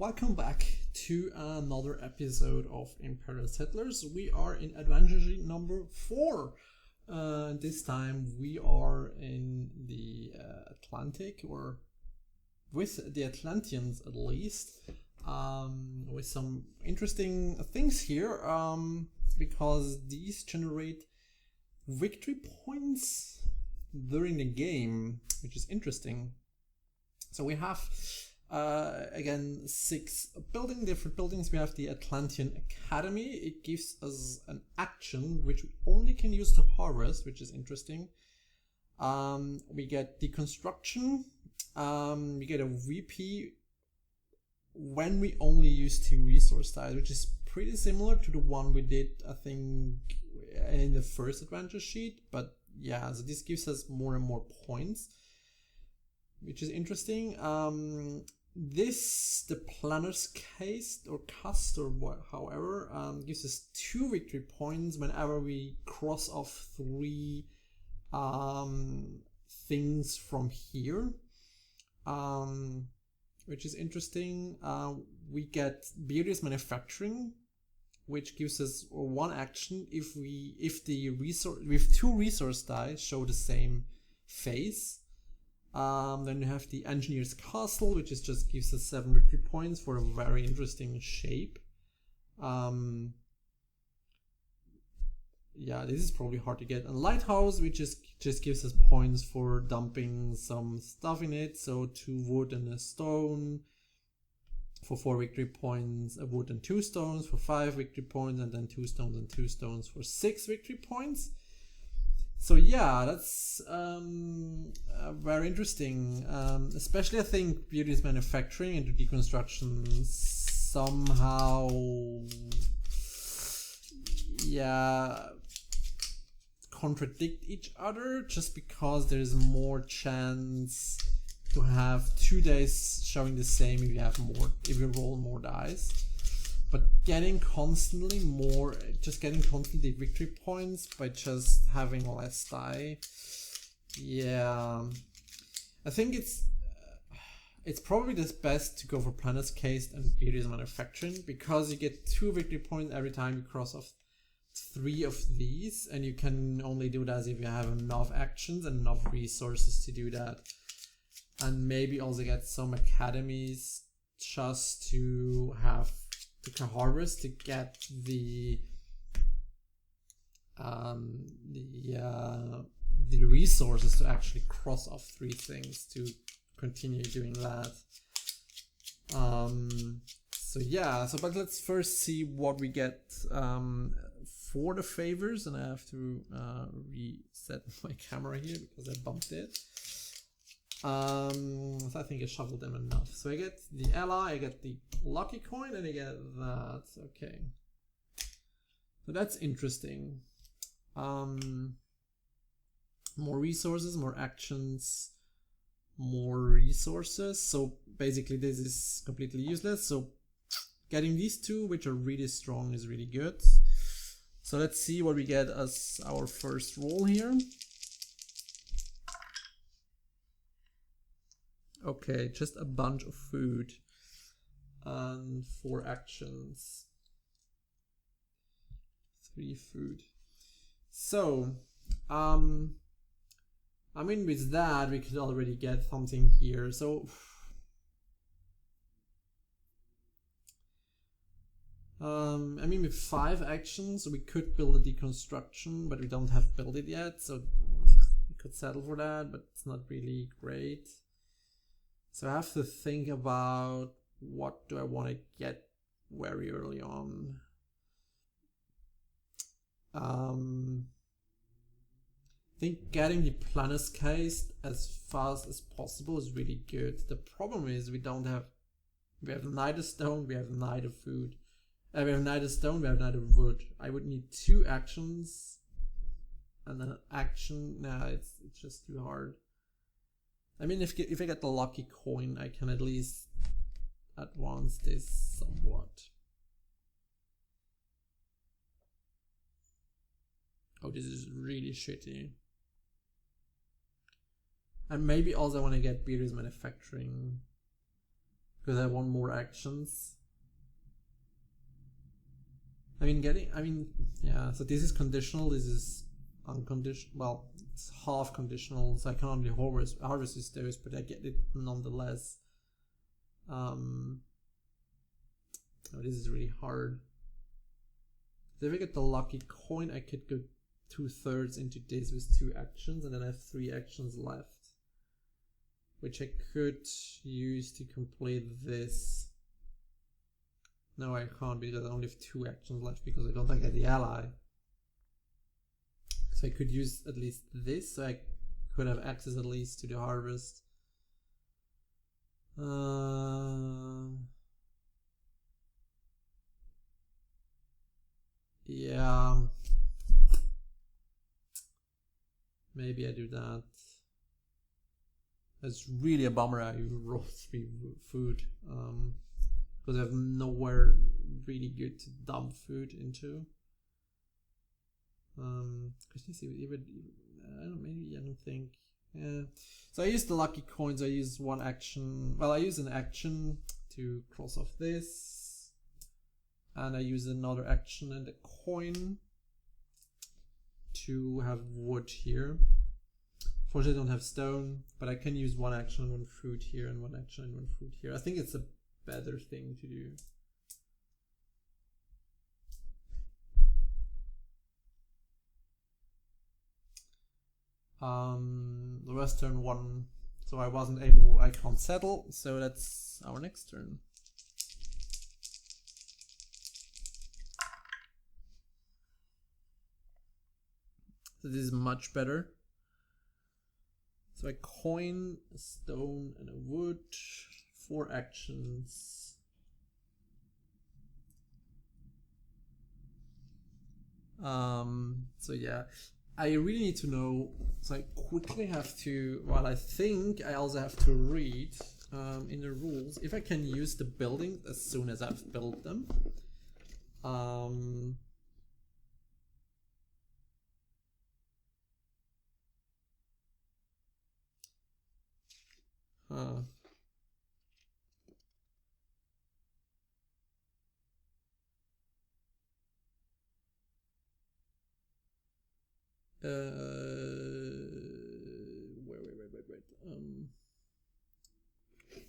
welcome back to another episode of Imperial Settlers. We are in adventure sheet number 4. This time we are in the Atlantic, or with the Atlanteans at least, with some interesting things here, because these generate victory points during the game, which is interesting. So we have again 6 different buildings. We have the Atlantean Academy. It gives us an action which we only can use to harvest, which is interesting. We get deconstruction. We get a VP when we only use 2 resource tiles, which is pretty similar to the one we did, I think, in the first adventure sheet. But yeah, so this gives us more and more points, which is interesting. The planner's case or cast or however, gives us 2 victory points whenever we cross off 3 things from here, which is interesting. We get Beardless Manufacturing, which gives us 1 action if the resource with 2 resource dice show the same face. Then you have the Engineer's Castle, which just gives us 7 victory points for a very interesting shape. Yeah, this is probably hard to get. And Lighthouse, which just gives us points for dumping some stuff in it. So 2 wood and a stone for 4 victory points, a wood and 2 stones for 5 victory points, and then 2 stones and 2 stones for 6 victory points. So yeah, that's very interesting. Especially I think Beardless Manufacturing and deconstruction somehow, yeah, contradict each other, just because there's more chance to have 2 days showing the same if you roll more dice. But getting constantly victory points by just having less die, yeah, I think it's probably the best to go for Planner's Case and Beardless Manufacturing, because you get 2 victory points every time you cross off 3 of these, and you can only do that if you have enough actions and enough resources to do that. And maybe also get some academies just to have to harvest to get the resources to actually cross off 3 things to continue doing that. So yeah, but let's first see what we get for the favors, and I have to reset my camera here because I bumped it. So I think I shuffled them enough. So I get the ally, I get the lucky coin, and I get that. Okay. So that's interesting. More resources, more actions, more resources. So basically this is completely useless. So getting these 2, which are really strong, is really good. So let's see what we get as our first roll here. Okay, just a bunch of food and 4 actions. 3 food. So, I mean, with that we could already get something here. So, I mean, with 5 actions we could build a deconstruction, but we don't have built it yet, so we could settle for that, but it's not really great. So I have to think about what do I want to get very early on. I think getting the Planner's Case as fast as possible is really good. The problem is we have neither stone, we have neither food. We have neither stone, we have neither wood. I would need 2 actions and an action. Nah, it's just too hard. I mean, if I get the lucky coin, I can at least advance this somewhat. Oh, this is really shitty. And maybe also I want to get Beardless Manufacturing, because I want more actions. Yeah, so this is conditional, this is unconditional. Well, it's half conditional, so I can only harvest those, but I get it nonetheless. Oh, this is really hard. So if I get the lucky coin, I could go 2/3 into this with 2 actions, and then I have 3 actions left, which I could use to complete this. No, I can't, because I only have 2 actions left because I don't get the ally. So I could use at least this, so I could have access at least to the harvest. Yeah. Maybe I do that. It's really a bummer I roast food. Because I have nowhere really good to dump food into. Maybe I don't think. Yeah. So I use the lucky coins. I use one action. Well, I use an action to cross off this, and I use another action and a coin to have wood here. Unfortunately, I don't have stone, but I can use one action and one food here, and one action and one food here. I think it's a better thing to do. The western one, so I can't settle, so that's our next turn. So this is much better. So I coin, a stone, and a wood. 4 actions. So yeah, I really need to know. So I quickly have to. Well, I think I also have to read in the rules if I can use the building as soon as I've built them. Wait.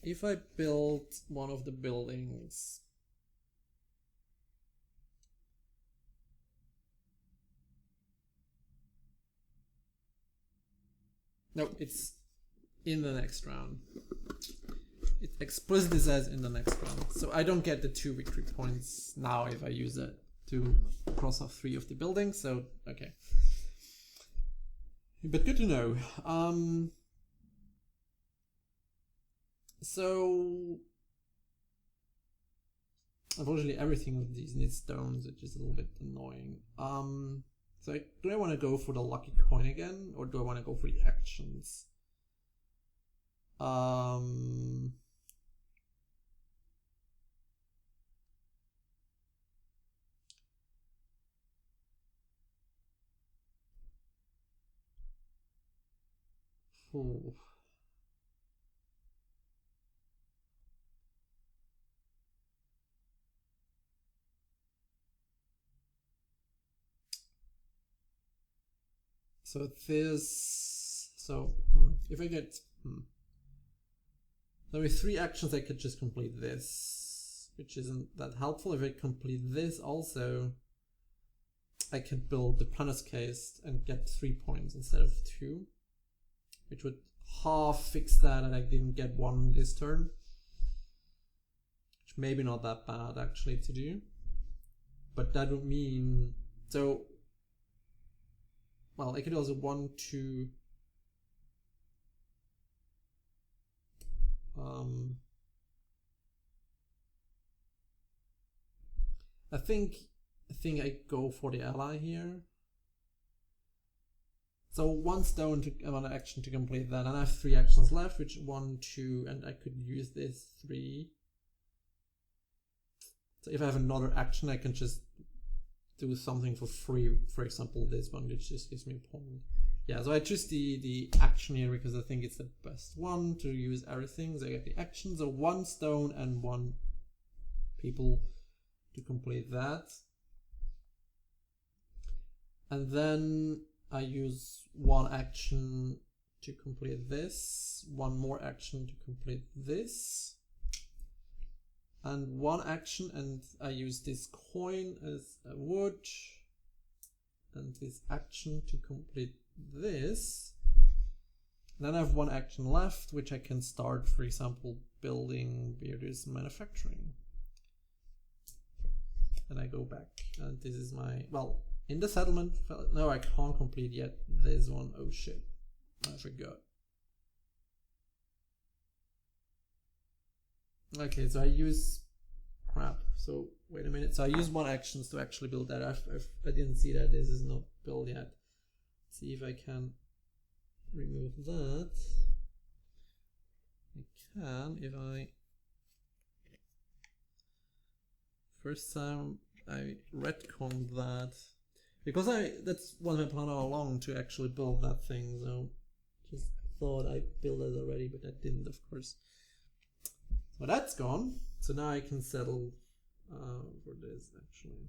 If I build one of the buildings, no, it's in the next round. It explicitly says in the next round, so I don't get the 2 victory points now if I use it to cross off 3 of the buildings. So okay, but good to know. So unfortunately everything of these needs stones, which is a little bit annoying. So do I want to go for the lucky coin again, or do I want to go for the actions? Oh. So this, so if I get, there are 3 actions I could just complete this, which isn't that helpful. If I complete this also, I can build the Planet's Case and get 3 points instead of 2, which would half fix that, and I didn't get 1 this turn, which maybe not that bad actually to do, but that would mean, so, well, I could also 1, 2, I think I go for the ally here. So 1 stone to another action to complete that, and I have 3 actions left, which 1, 2, and I could use this 3. So if I have another action, I can just do something for free. For example, this one, which just gives me a point. yeah, so I choose the action here because I think it's the best one to use everything. So I get the action, so 1 stone and 1 people to complete that. And then I use 1 action to complete this, 1 more action to complete this, and 1 action, and I use this coin as a wood, and this action to complete this. Then I have 1 action left, which I can start, for example, building various manufacturing. And I go back, and this is my, well, in the settlement, no, I can't complete yet this one. Oh shit, I forgot. Okay, so I use, crap, so wait a minute, so I use 1 action to actually build that. I didn't see that this is not built yet. Let's see if I can remove that. I can if I, first time I retconned that, because that's what my plan all along, to actually build that thing. So just thought I built it already, but I didn't, of course. So that's gone. So now I can settle for this. Actually,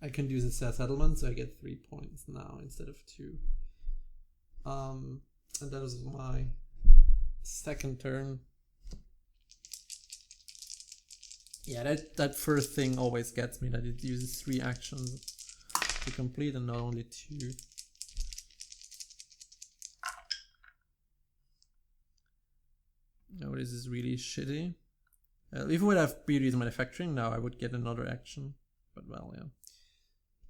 I can do this settlement, so I get 3 points now instead of 2. And that was my second turn. Yeah, that first thing always gets me, that it uses 3 actions to complete and not only 2. No, this is really shitty. If we would have beauty's manufacturing now, I would get another action. But well, yeah.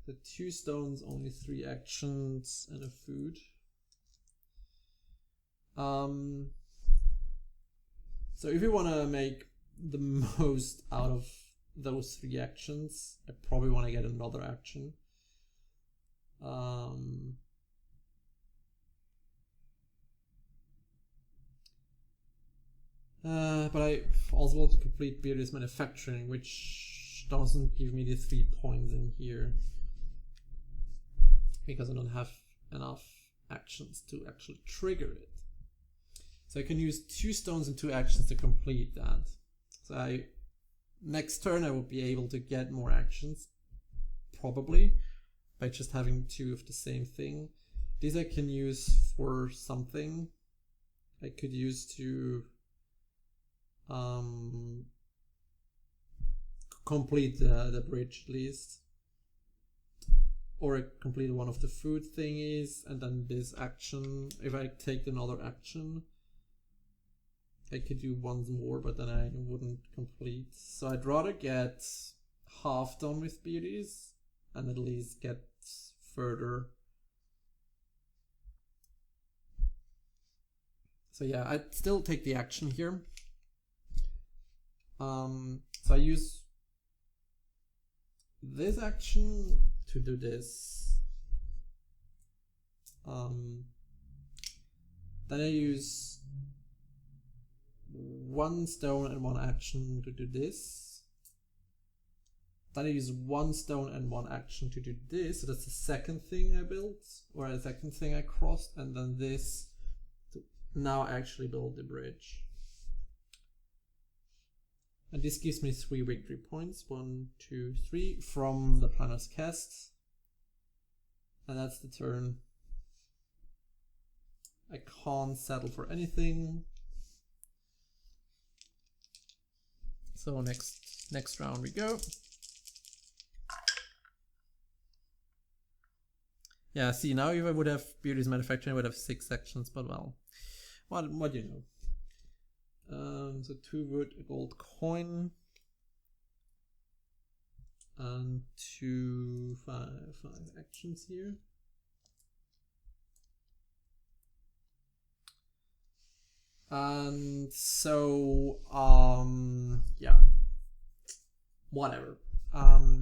The 2 stones, only 3 actions and a food. So if you want to make the most out of those 3 actions, I probably want to get another action. But I also want to complete Beardless Manufacturing, which doesn't give me the 3 points in here, because I don't have enough actions to actually trigger it. So I can use 2 stones and 2 actions to complete that. So next turn I will be able to get more actions, probably, by just having 2 of the same thing. These I can use for something. I could use to complete the bridge at least, or complete one of the food thingies, and then this action, if I take another action, I could do 1 more, but then I wouldn't complete. So I'd rather get half done with beauties and at least get further. So yeah, I'd still take the action here. So I use this action to do this. Then I use 1 stone and 1 action to do this. Then I use 1 stone and 1 action to do this. So that's the second thing I built, or the second thing I crossed, and then this to now actually build the bridge. And this gives me 3 victory points, 1, 2, 3, from the Planner's Cast. And that's the turn. I can't settle for anything. So next round we go. Yeah, see, now if I would have Beauty's Manufacturing, I would have 6 sections, but well, what do you know? So 2 wood, a gold coin, and 5 actions here. And so, yeah, whatever.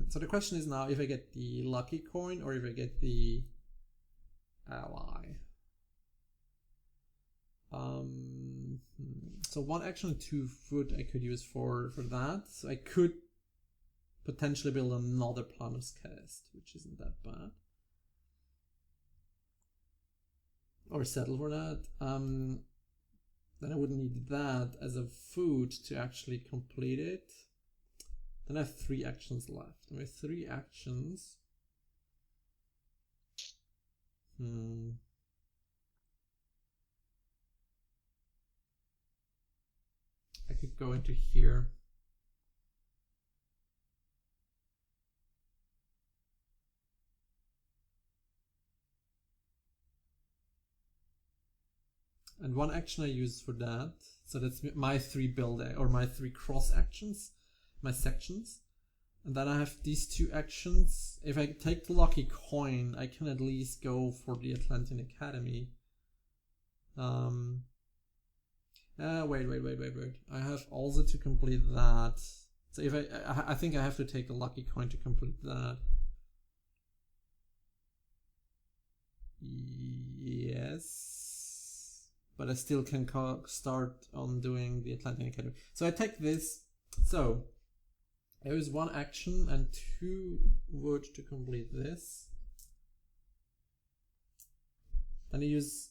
So the question is now if I get the lucky coin or if I get the ally. So 1 action and 2 food I could use for that. So I could potentially build another Planner's Cast, which isn't that bad. or settle for that, then I would need that as a food to actually complete it. Then I have 3 actions left. And with 3 actions, I could go into here. And 1 action I use for that. So that's my 3 build or my 3 cross actions, my sections. And then I have these 2 actions. If I take the lucky coin, I can at least go for the Atlantean Academy. Wait. I have also to complete that. So if I think I have to take a lucky coin to complete that. Yes. But I still can start on doing the Atlantean Academy. So I take this. So there is 1 action and 2 wood to complete this. Then I use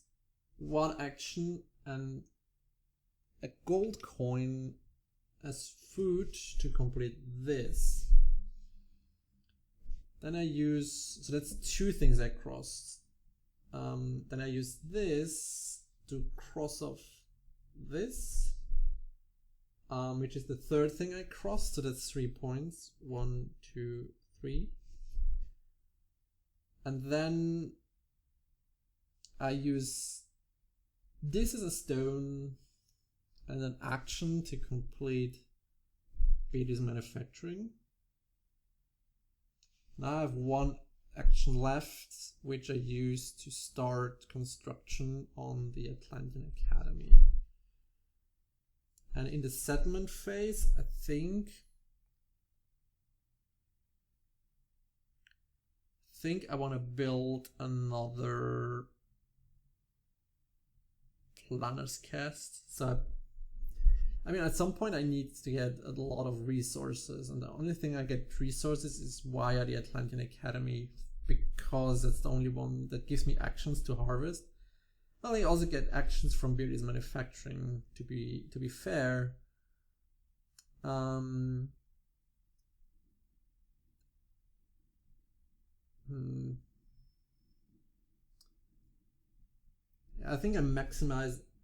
1 action and a gold coin as food to complete this. Then I use, so that's 2 things I crossed. Then I use this to cross off this, which is the 3rd thing I crossed, so that's 3 points. 1, 2, 3. And then I use this as a stone and an action to complete Beatty's manufacturing. Now I have 1 action left, which I use to start construction on the Atlantean Academy. And in the settlement phase, I think I want to build another planner's cast. So I mean, at some point I need to get a lot of resources, and the only thing I get resources is via the Atlantean Academy, because that's the only one that gives me actions to harvest. Well, I also get actions from Beardy's manufacturing, to be fair. I think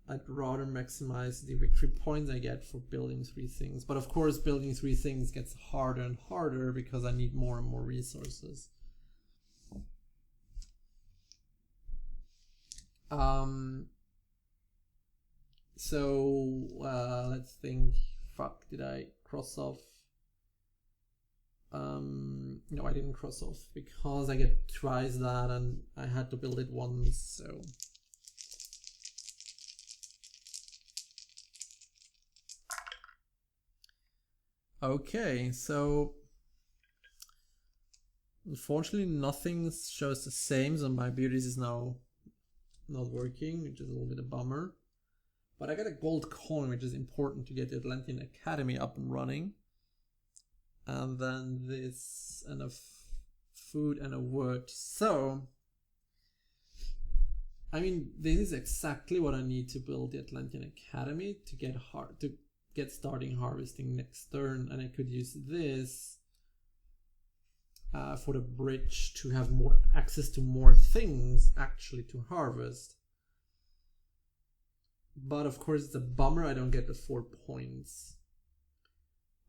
I'd rather maximize the victory points I get for building 3 things. But of course, building 3 things gets harder and harder because I need more and more resources. So let's think. Fuck, did I cross off? No, I didn't cross off because I get twice that and I had to build it once, so. Okay, so unfortunately nothing shows the same, so my beauties is now not working, which is a little bit a bummer. But I got a gold coin, which is important to get the Atlantean Academy up and running. And then this and a food and a wood. So I mean, this is exactly what I need to build the Atlantean Academy to get starting harvesting next turn, and I could use this for the bridge to have more access to more things actually to harvest. But of course, it's a bummer I don't get the 4 points.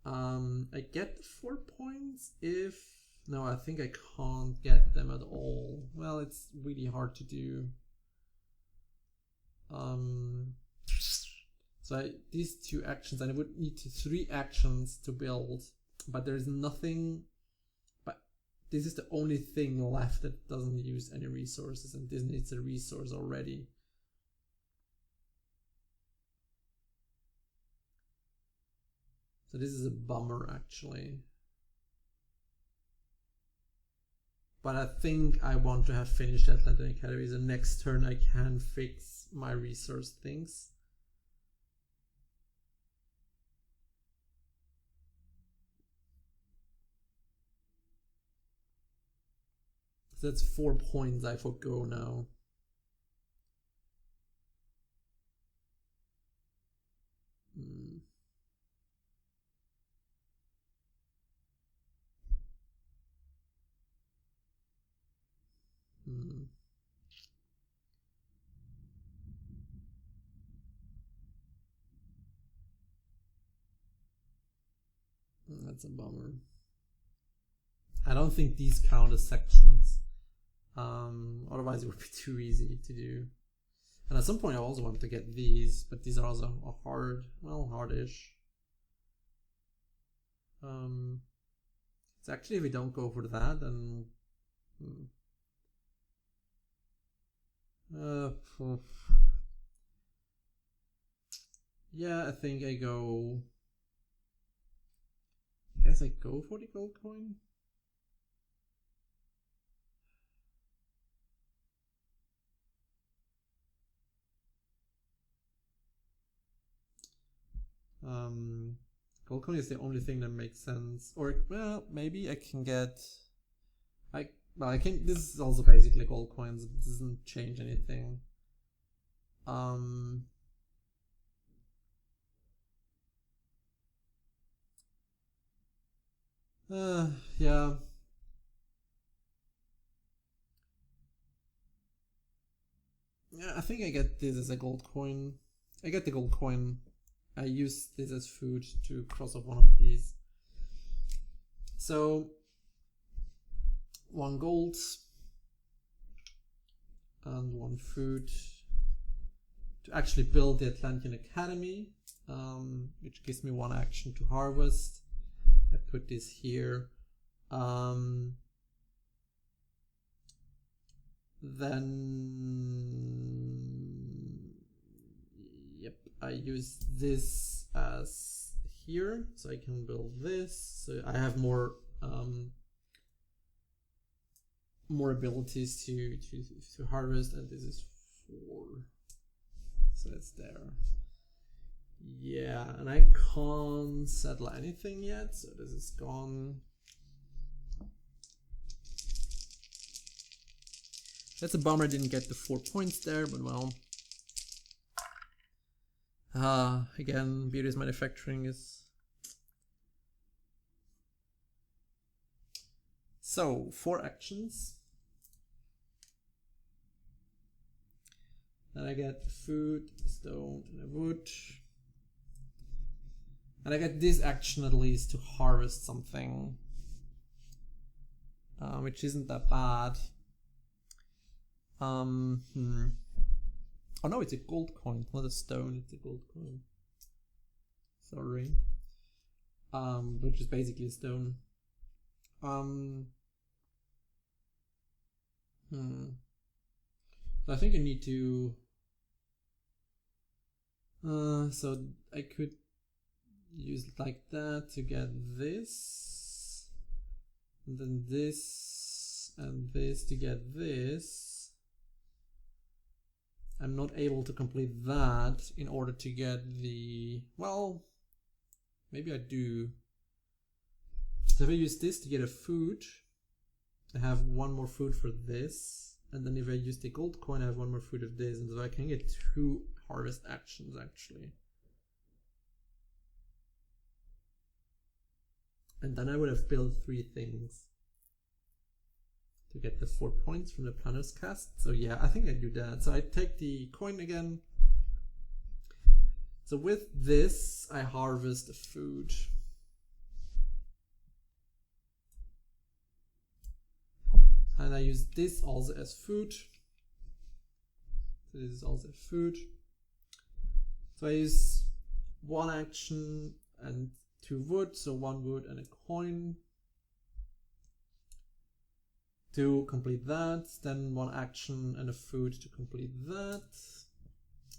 I get 4 points if... No, I think I can't get them at all. Well, it's really hard to do. So these 2 actions, and I would need 3 actions to build, but there's nothing, but this is the only thing left that doesn't use any resources, and this needs a resource already. So this is a bummer actually. But I think I want to have finished Atlantean Academy. The next turn I can fix my resource things. So that's 4 points I forgo now. That's a bummer. I don't think these count as sections. Otherwise it would be too easy to do. And at some point I also wanted to get these, but these are also hard, well, hardish. So actually if we don't go for that, then... yeah, I think I go... I guess I go for the gold coin. Gold coin is the only thing that makes sense. Or, well, maybe I can get... Well, I can... This is also basically gold coins. It doesn't change anything. Yeah. Yeah, I think I get this as a gold coin. I get the gold coin. I use this as food to cross off one of these. So, 1 gold and 1 food to actually build the Atlantean Academy, which gives me 1 action to harvest. I put this here. Then, yep, I use this as here, so I can build this. So I have more abilities to harvest, and this is 4, so it's there. Yeah, and I can't settle anything yet, so this is gone. That's a bummer I didn't get the 4 points there, but well. Again, Beauty's Manufacturing is... So, 4 actions. Then I get food, stone, and a wood. And I get this action at least to harvest something, which isn't that bad. Oh no, it's a gold coin, not a stone, it's a gold coin. Sorry. Which is basically a stone. I think I need to... so I could use it like that to get this, and then this, and this to get this. I'm not able to complete that in order to get the... Well, maybe I do. So if I use this to get a food, I have 1 more food for this. And then if I use the gold coin, I have 1 more food of this. And so I can get 2 harvest actions actually. And then I would have built 3 things to get the 4 points from the Planner's Cast. So yeah, I think I do that. So I take the coin again. So with this, I harvest the food. And I use this also as food. So this is also food. So I use 1 action and 2 wood, so 1 wood and a coin to complete that. Then 1 action and a food to complete that.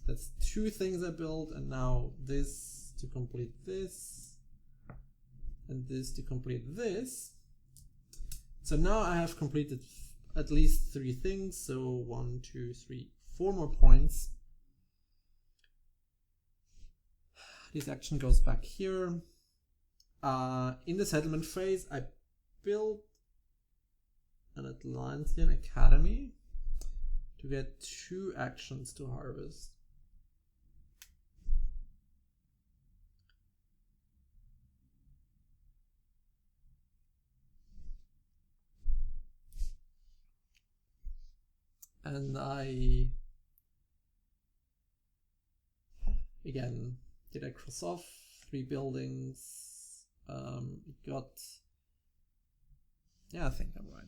That's 2 things I built, and now this to complete this, and this to complete this. So now I have completed at least 3 things, so 1, 2, 3, 4 more points. This action goes back here. In the settlement phase, I built an Atlantean Academy to get 2 actions to harvest. And I, again, did I cross off 3 buildings? It got... Yeah, I think I'm right.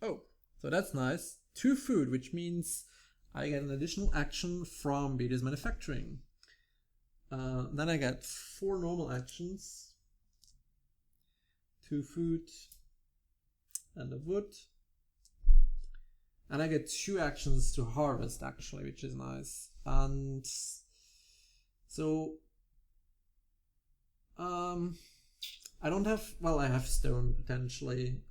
Oh, so that's nice. 2 food, which means I get an additional action from Beater's manufacturing. Then I get 4 normal actions. 2 food and a wood. And I get 2 actions to harvest actually, which is nice. And so I don't have, well, I have stone potentially.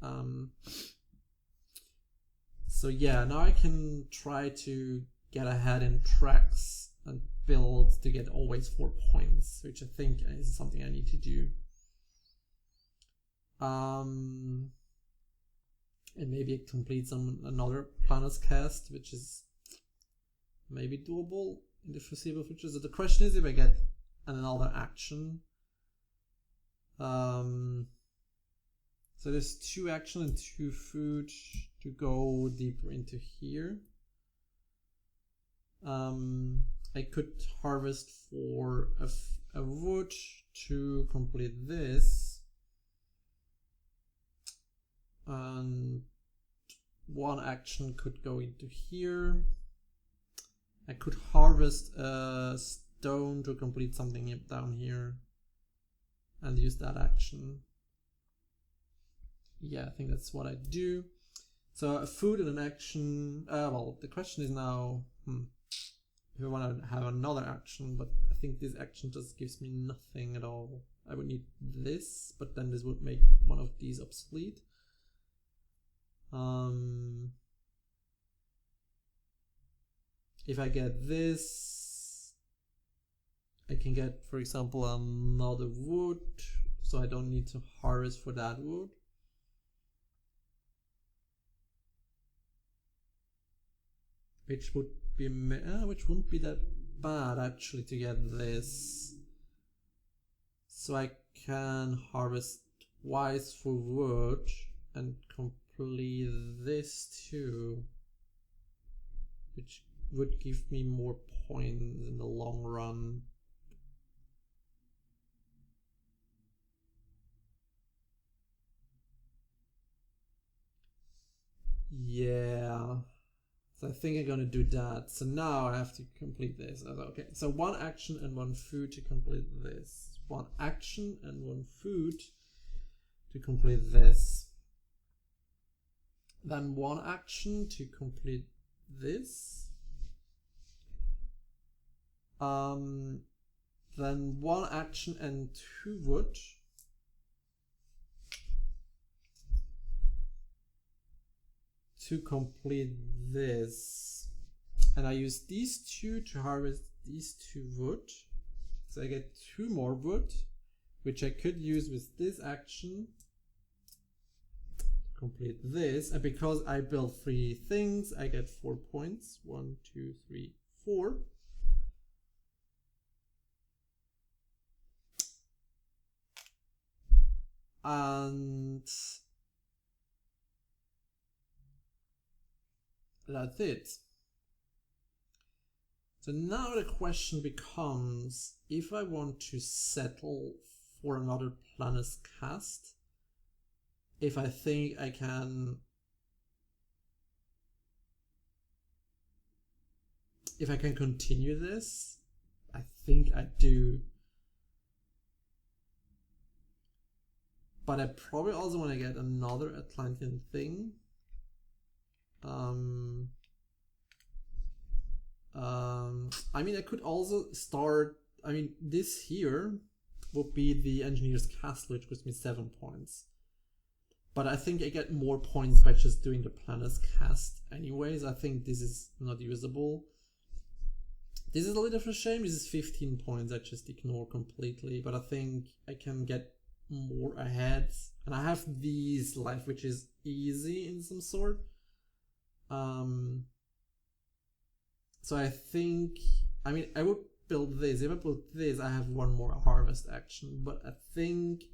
So yeah, now I can try to get ahead in tracks and build to get always 4 points, which I think is something I need to do. And maybe it completes another Planet's Cast, which is maybe doable in the foreseeable future. So the question is if I get another action. So there's 2 action and 2 food to go deeper into here. I could harvest for a wood to complete this. And 1 action could go into here. I could harvest a stone to complete something down here and use that action. Yeah, I think that's what I do. So a food and an action. Well, the question is now if I want to have another action, but I think this action just gives me nothing at all. I would need this, but then this would make one of these obsolete. If I get this, I can get, for example, another wood, so I don't need to harvest for that wood. Which wouldn't be that bad actually to get this. So I can harvest twice for wood and complete this too, which would give me more points in the long run. Yeah, so I think I'm gonna do that. So now I have to complete this. Okay, so 1 action and 1 food to complete this. 1 action and 1 food to complete this. Then 1 action to complete this. Then 1 action and 2 wood. To complete this. And I use these 2 to harvest these 2 wood. So I get 2 more wood, which I could use with this action to complete this. And because I built 3 things, I get 4 points. 1, 2, 3, 4. And that's it. So now the question becomes, if I want to settle for another Planet's Cast, if I think I can, if I can continue this, I think I do. But I probably also want to get another Atlantean thing. I mean, I could also start, I mean, this here would be the Engineer's Castle, which gives me 7 points. But I think I get more points by just doing the Planet's Cast anyways. I think this is not usable. This is a little bit of a shame. This is 15 points I just ignore completely. But I think I can get more ahead. And I have these life, which is easy in some sort. So I think, I mean, I would build this. If I build this, I have 1 more harvest action. But I think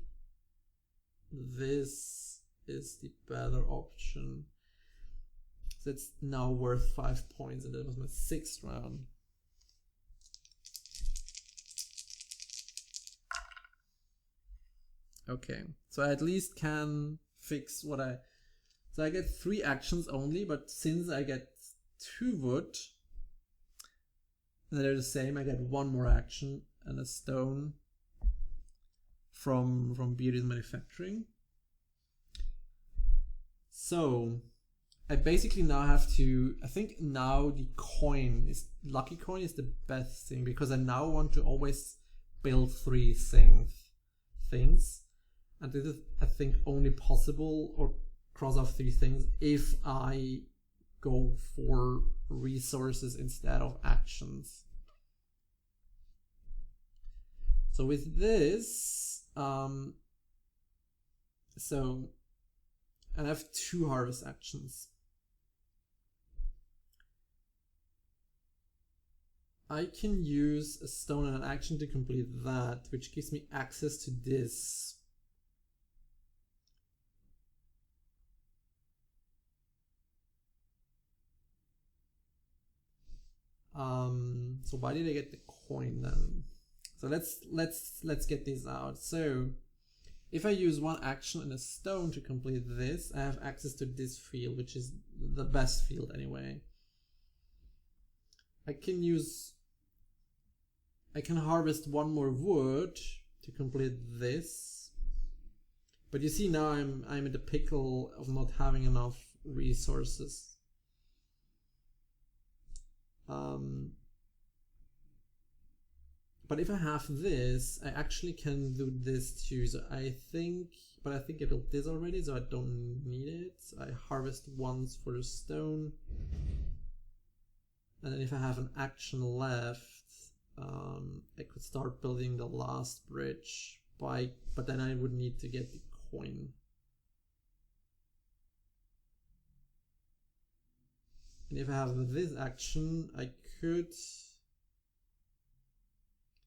this is the better option. So it's now worth 5 points, and that was my 6th round. Okay, so I at least can fix what I... So I get 3 actions only, but since I get 2 wood, they're the same, I get 1 more action and a stone from Beardy's Manufacturing. So I basically now have to... I think now the lucky coin is the best thing, because I now want to always build 3 things. And this is, I think, only possible, or cross off 3 things, if I go for resources instead of actions. So with this, and I have 2 harvest actions. I can use a stone and an action to complete that, which gives me access to this. So why did I get the coin then? So let's get this out. So if I use 1 action and a stone to complete this, I have access to this field, which is the best field anyway. I can harvest 1 more wood to complete this. But you see, now I'm in the pickle of not having enough resources. But if I have this, I actually can do this too. So I think I built this already, so I don't need it. So I harvest once for the stone. And then if I have an action left, I could start building the last bridge. But then I would need to get the coin. And if I have this action, I could...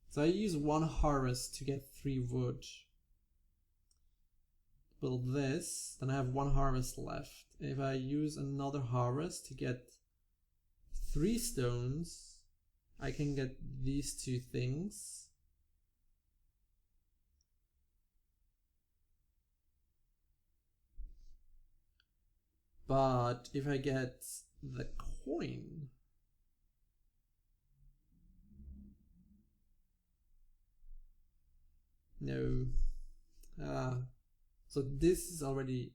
So I use 1 harvest to get 3 wood. Build this, then I have 1 harvest left. If I use another harvest to get 3 stones, I can get these 2 things. But if I get the coin, no. So this is already...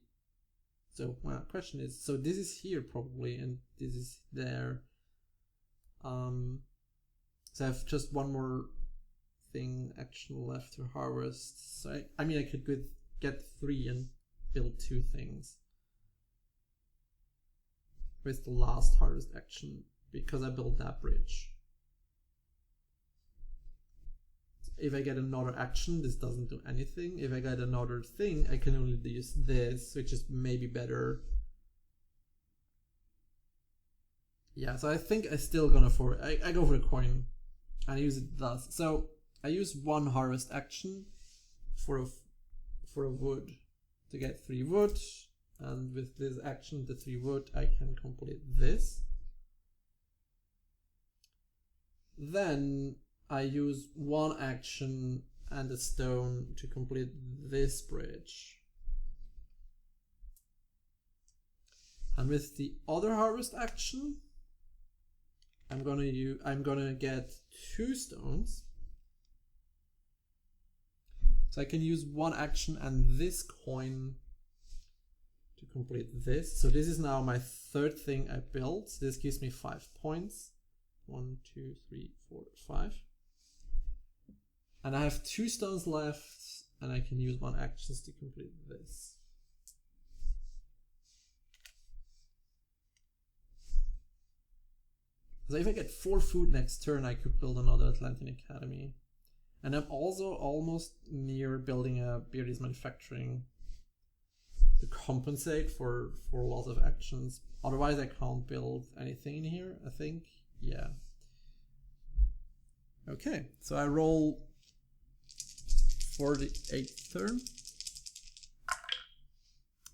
So my question is, so this is here probably, and this is there. So I have just 1 more thing action left to harvest. So I mean I could get 3 and build 2 things with the last harvest action, because I built that bridge. If I get another action, this doesn't do anything. If I get another thing, I can only use this, which is maybe better. Yeah, so I think I still gonna I go for a coin and use it thus. So I use 1 harvest action for a wood to get 3 wood, and with this action, the 3 wood, I can complete this. Then I use 1 action and a stone to complete this bridge. And with the other harvest action, I'm gonna get 2 stones. So I can use 1 action and this coin to complete this. So this is now my 3rd thing I built. This gives me 5 points. 1, 2, 3, 4, 5. And I have 2 stones left, and I can use 1 action to complete this. So if I get 4 food next turn, I could build another Atlantean Academy. And I'm also almost near building a Beardy's Manufacturing to compensate for loss of actions. Otherwise I can't build anything in here, I think. Yeah. Okay, so I roll for the 8th turn.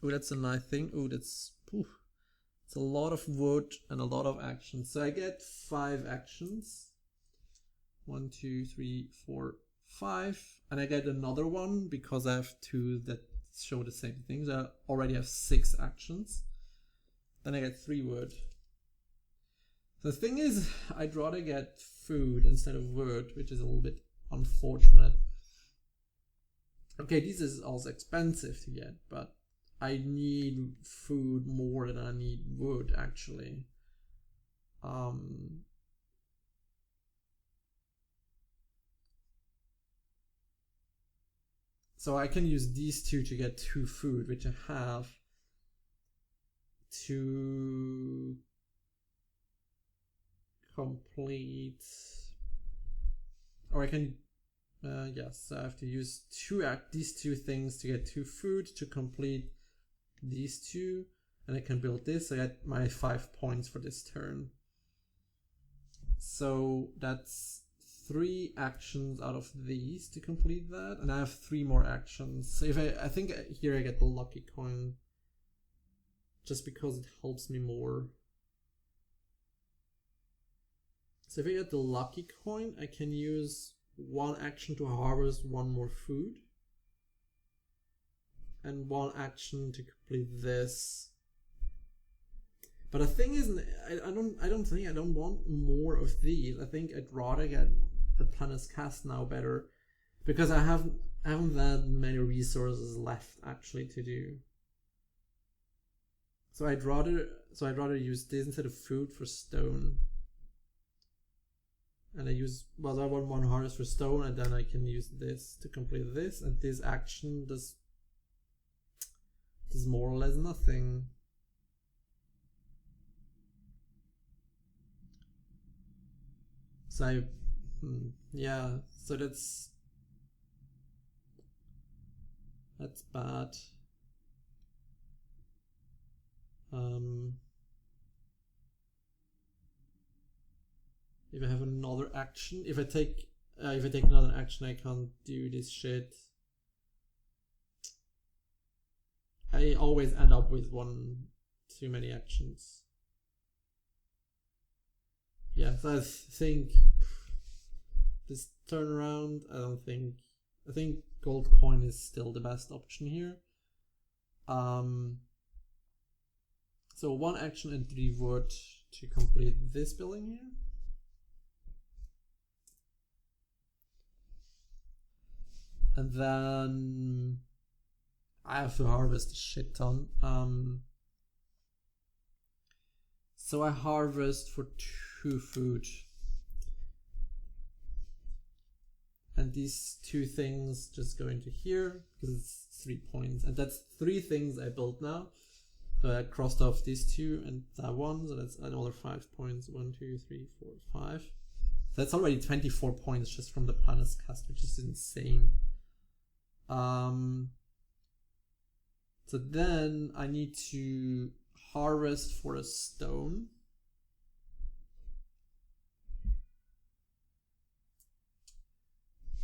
Oh, that's a nice thing. Oh, that's It's a lot of wood and a lot of actions. So I get 5 actions. 1, 2, 3, 4, 5. And I get another one because I have 2 that show the same things. I already have 6 actions. Then I get 3 wood. The thing is, I'd rather get food instead of wood, which is a little bit unfortunate. Okay, this is also expensive to get, but I need food more than I need wood, actually. So I can use these 2 to get 2 food, which I have, to complete, or I can, yes, I have to use these 2 things to get 2 food to complete these 2, and I can build this. I get my 5 points for this turn. So that's 3 actions out of these to complete that, and I have 3 more actions. So if I think here I get the lucky coin, just because it helps me more. So if I get the lucky coin, I can use 1 action to harvest 1 more food, and 1 action to complete this. But the thing is, I don't want more of these. I think I'd rather get the Planet's Cast now better, because I haven't that many resources left actually to do. So I'd rather use this instead of food for stone. And I want 1 harvest for stone, and then I can use this to complete this, and this action does more or less nothing. So yeah, so that's bad. If I have another action, if I take another action, I can't do this shit. I always end up with 1 too many actions. Yeah, so I think this turnaround, I think gold coin is still the best option here. So 1 action and 3 wood to complete this building here. And then I have to harvest a shit ton. So I harvest for 2 food. And these 2 things just go into here, because it's 3 points. And that's 3 things I built now. So I crossed off these 2 and that 1, so that's another 5 points. 1, 2, 3, 4, 5. So that's already 24 points just from the Planet's Cast, which is insane. So then I need to harvest for a stone.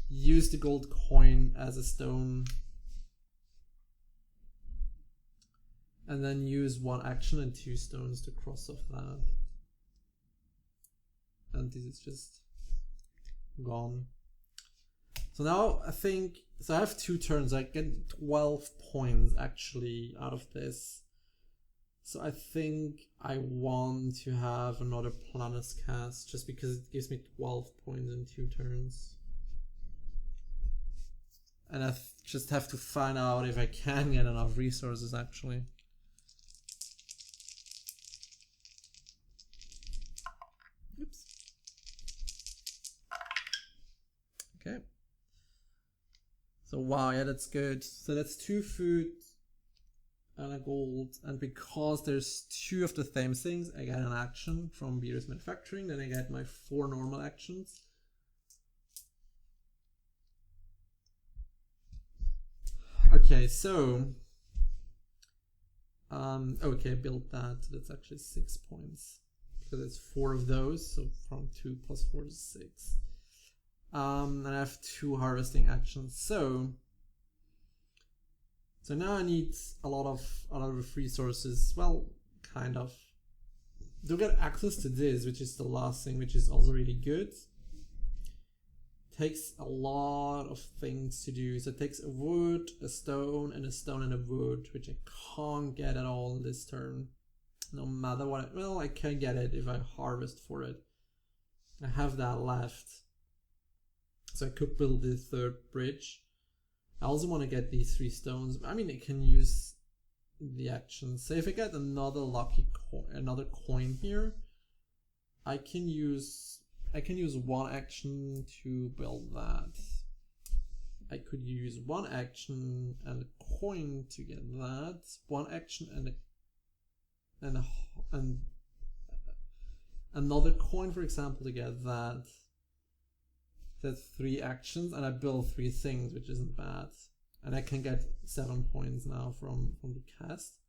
Use the gold coin as a stone. And then use 1 action and 2 stones to cross off that. And this is just gone. So now I think, so I have 2 turns, I get 12 points actually out of this. So I think I want to have another Planet's Cast, just because it gives me 12 points in 2 turns. And I just have to find out if I can get enough resources actually. Oops. Okay. So wow, yeah, that's good. So that's 2 food and a gold, and because there's 2 of the same things, I get an action from Beerus Manufacturing, then I get my 4 normal actions. Okay, so okay, build that. That's actually 6 points, because it's 4 of those, so from 2 plus 4 is 6. And I have 2 harvesting actions. So now I need a lot of resources. Well, kind of. to get access to this, which is the last thing, which is also really good, takes a lot of things to do. So it takes a wood, a stone, and a stone and a wood, which I can't get at all this turn. No matter what. Well, I can get it if I harvest for it. I have that left. So I could build the third bridge. I also want to get these 3 stones. I mean, I can use the actions. So if I get another another coin here, I can use one action to build that. I could use one action and a coin to get that. One action and another coin, for example, to get that. That's 3 actions, and I build 3 things, which isn't bad. And I can get 7 points now from the cast.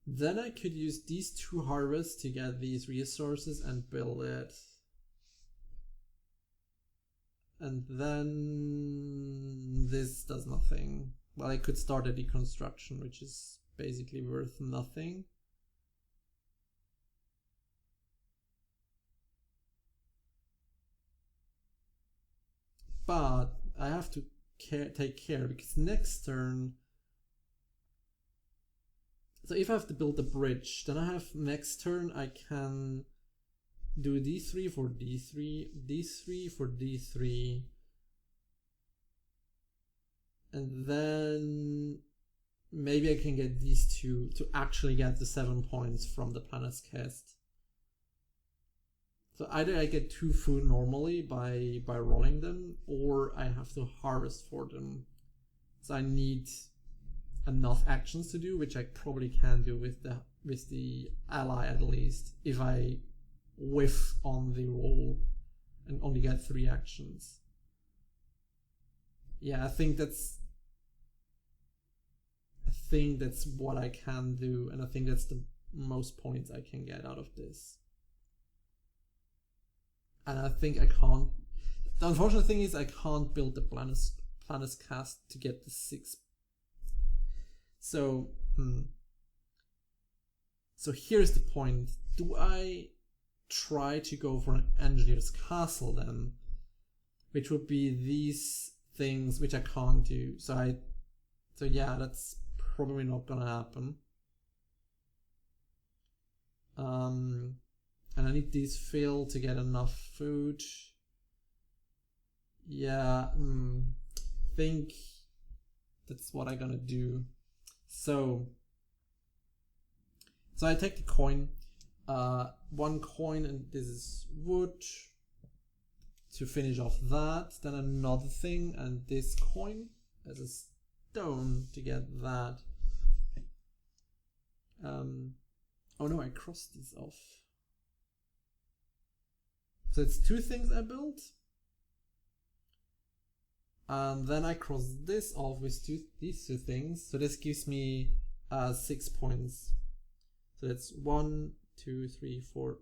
Then I could use these 2 harvests to get these resources and build it. And then this does nothing. Well, I could start a deconstruction, which is basically worth nothing. But I have to take care, because next turn, so if I have to build a bridge, then I have next turn I can do d3 for d3, d3 for d3, and then maybe I can get these 2 to actually get the 7 points from the planet's cast. So either I get 2 food normally by rolling them, or I have to harvest for them. So I need enough actions to do, which I probably can do with the ally at least, if I whiff on the roll and only get 3 actions. Yeah, I think that's what I can do, and I think that's the most points I can get out of this. And I think I can't. The unfortunate thing is I can't build the Planus cast to get the 6. So, so here's the point. Do I try to go for an engineer's castle then? Which would be these things which I can't do. So yeah, that's probably not gonna happen. And I need these filled to get enough food. Yeah, think that's what I'm gonna do. So I take the coin, 1 coin, and this is wood to finish off that. Then another thing, and this coin as a stone to get that. Oh no, I crossed this off. So it's 2 things I built. And then I cross this off with these 2 things. So this gives me 6 points. So that's 1, 2, 3, 4,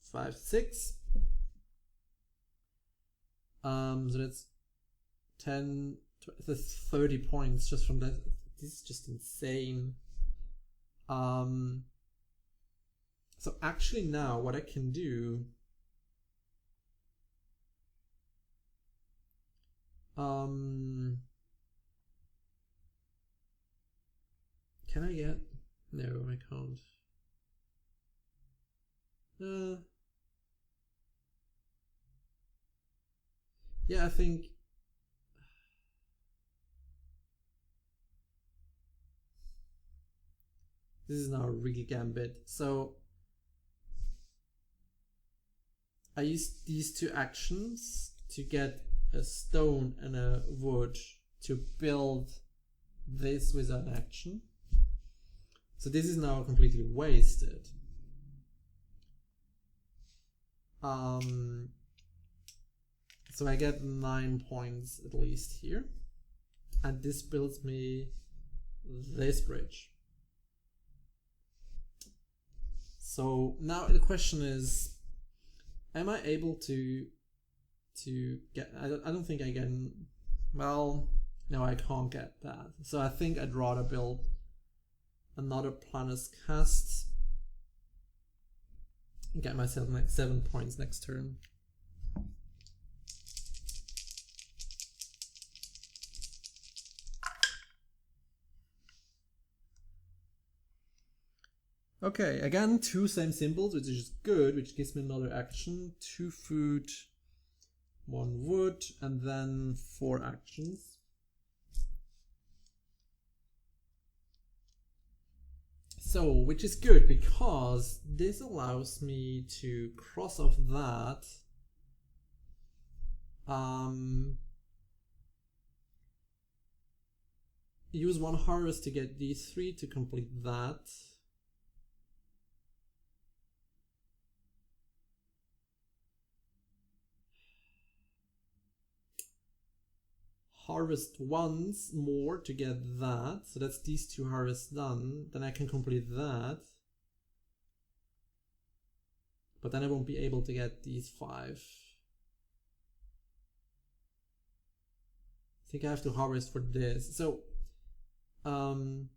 5, 6. So that's 10, that's 30 points just from that. This is just insane. So actually now what I can do, can I get, no I can't. Yeah, I think this is now a real gambit. So I use these 2 actions to get a stone and a wood to build this with an action. So this is now completely wasted. So I get 9 points at least here. And this builds me this bridge. So now the question is, am I able to get, I don't think I can, well, No, I can't get that. So I think I'd rather build another Planet's Cast and get myself 7 points next turn. Okay, again, 2 same symbols, which is good, which gives me another action. 2 food, 1 wood, and then 4 actions. So, which is good because this allows me to cross off that. Use 1 harvest to get these 3 to complete that. Harvest once more to get that, so that's these 2 harvests done, then I can complete that, but then I won't be able to get these 5. I think I have to harvest for this. So 1,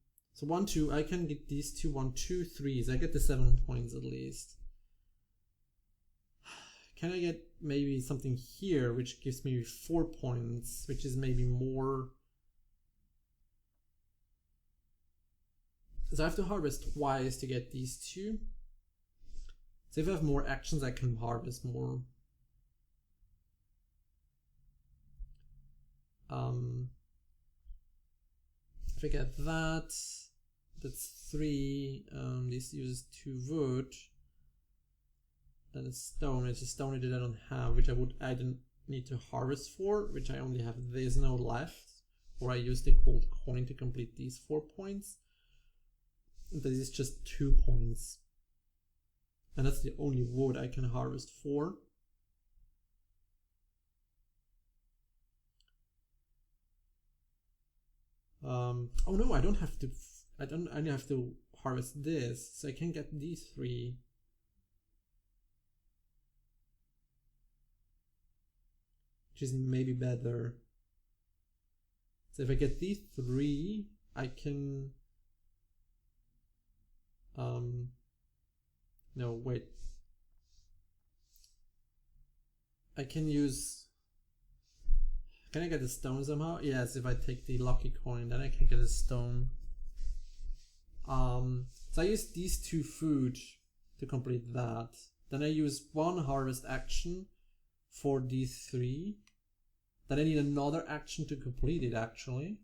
2, I can get these 2, 1, 2, 3s. I get the 7 points at least. Can I get maybe something here which gives me 4 points, which is maybe more? So I have to harvest twice to get these 2. So if I have more actions, I can harvest more. If I get that, that's 3. This uses 2 wood. Then a stone. It's a stone that I don't have, which I didn't need to harvest for, which I only have this node left. Or I use the gold coin to complete these 4 points. This is just 2 points. And that's the only wood I can harvest for. Oh no, I don't have to. I only have to harvest this, so I can get these 3. Which is maybe better. So if I get these 3, I can. No, wait. I can use. Can I get a stone somehow? Yes, if I take the lucky coin, then I can get a stone. So I use these 2 food to complete that. Then I use 1 harvest action for these 3. Then I need another action to complete it, actually.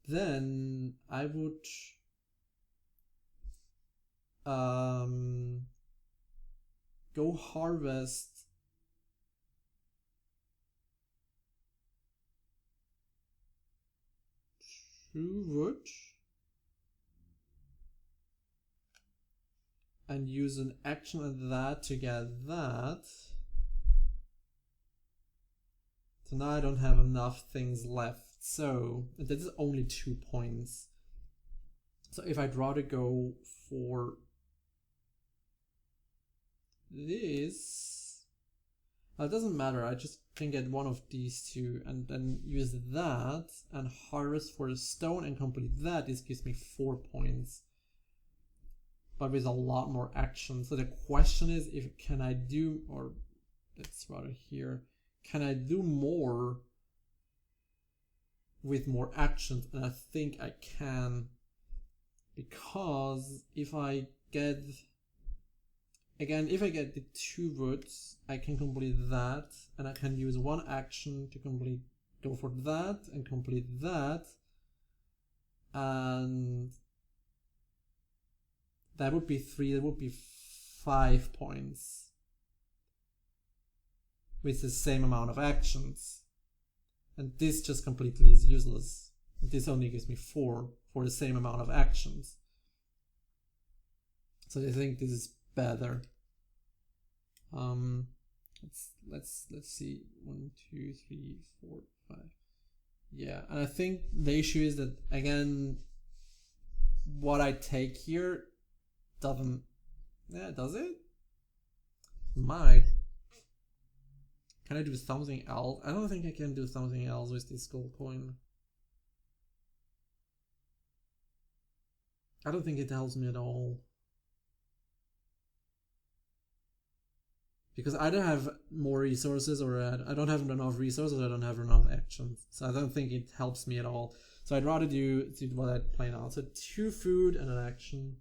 Then I would go harvest wood and use an action at that to get that. So now I don't have enough things left. So this is only 2 points. So if I'd rather go for this, it doesn't matter. I just can get one of these 2 and then use that and harvest for a stone and complete that. This gives me 4 points, but with a lot more action. So the question is, if can I do, or let's rather here, can I do more with more actions? And I think I can, because if I get, again, if I get the 2 woods, I can complete that, and I can use 1 action to complete, go for that and complete that, and that would be 3, that would be 5 points with the same amount of actions. And this just completely is useless. This only gives me 4 for the same amount of actions. So I think this is better. Let's see. 1, 2, 3, 4, 5. Yeah, and I think the issue is that, again, what I take here doesn't. Yeah, does it? Might. Can I do something else? I don't think I can do something else with this gold coin. I don't think it helps me at all. Because I don't have more resources, or I don't have enough resources, or I don't have enough actions. So I don't think it helps me at all. So I'd rather do what I play now. So 2 food and an action.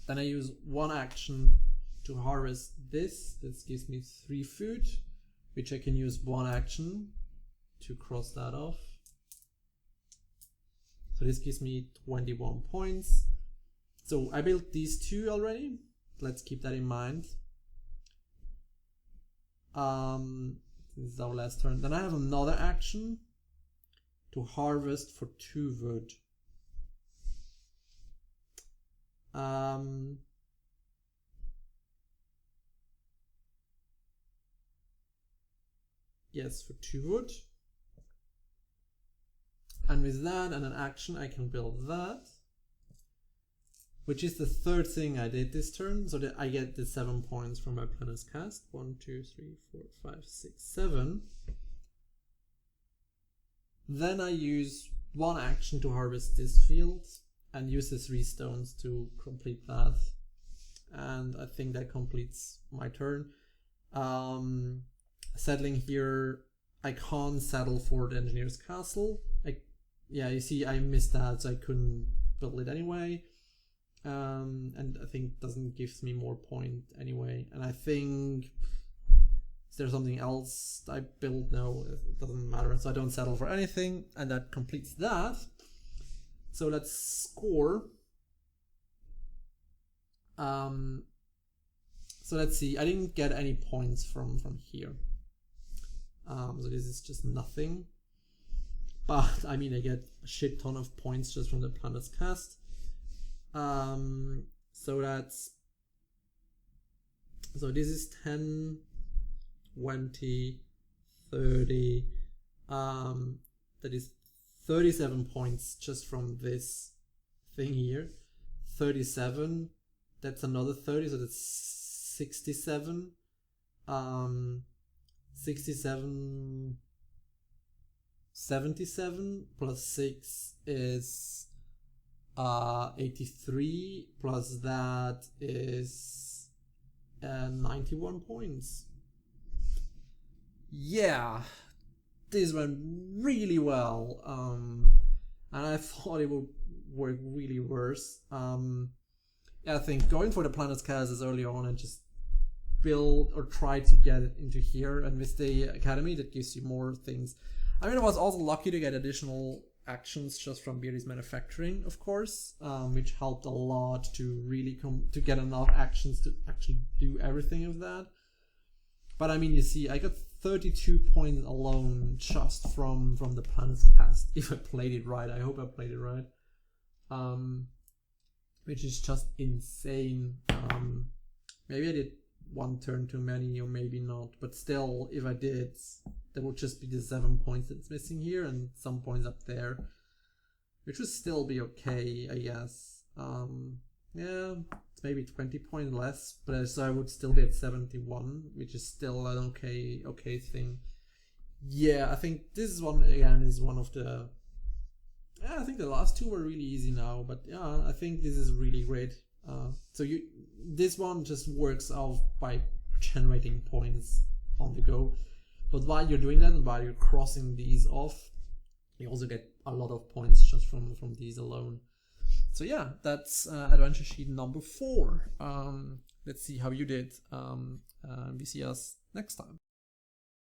Then I use 1 action to harvest this. This gives me 3 food, which I can use 1 action to cross that off. So this gives me 21 points. So I built these 2 already. Let's keep that in mind. This is our last turn. Then I have another action to harvest for 2 wood. Yes, for 2 wood. And with that and an action, I can build that, which is the 3rd thing I did this turn, so that I get the 7 points from my Planet's Cast. 1, 2, 3, 4, 5, 6, 7. Then I use 1 action to harvest this field and use the 3 stones to complete that. And I think that completes my turn. Settling here, I can't settle for the Engineer's Castle. Yeah, you see, I missed that, so I couldn't build it anyway. And I think it doesn't give me more point anyway. And I think, is there something else I built? No, it doesn't matter. So I don't settle for anything, and that completes that. So let's score. So let's see. I didn't get any points from here. So this is just nothing. But I mean, I get a shit ton of points just from the Planet's Cast. So this is 10, 20, 30. That is 37 points just from this thing here. 37. That's another 30, so that's 67. 67. 77 plus 6 is 83, plus that is 91 points. Yeah, this went really well, and I thought it would work really worse. I think going for the Planet's Cast as early on and just build or try to get it into here, and with the Academy that gives you more things. I mean, I was also lucky to get additional actions just from Beardy's Manufacturing, of course, which helped a lot to really to get enough actions to actually do everything of that. But I mean, you see, I got 32 points alone just from the Planet's Cast, if I played it right. I hope I played it right. Which is just insane. Maybe I did 1 turn too many, or maybe not, but still, if I did, there would just be the 7 points that's missing here and some points up there, which would still be okay, I guess. Yeah, it's maybe 20 points less, but so I would still be at 71, which is still an okay thing. Yeah, I think this one again is one of the. Yeah, I think the last 2 were really easy now, but yeah, I think this is really great. So this one just works out by generating points on the go. But while you're doing that and while you're crossing these off, you also get a lot of points just from these alone. So yeah, that's adventure sheet number 4. Let's see how you did. We see us next time.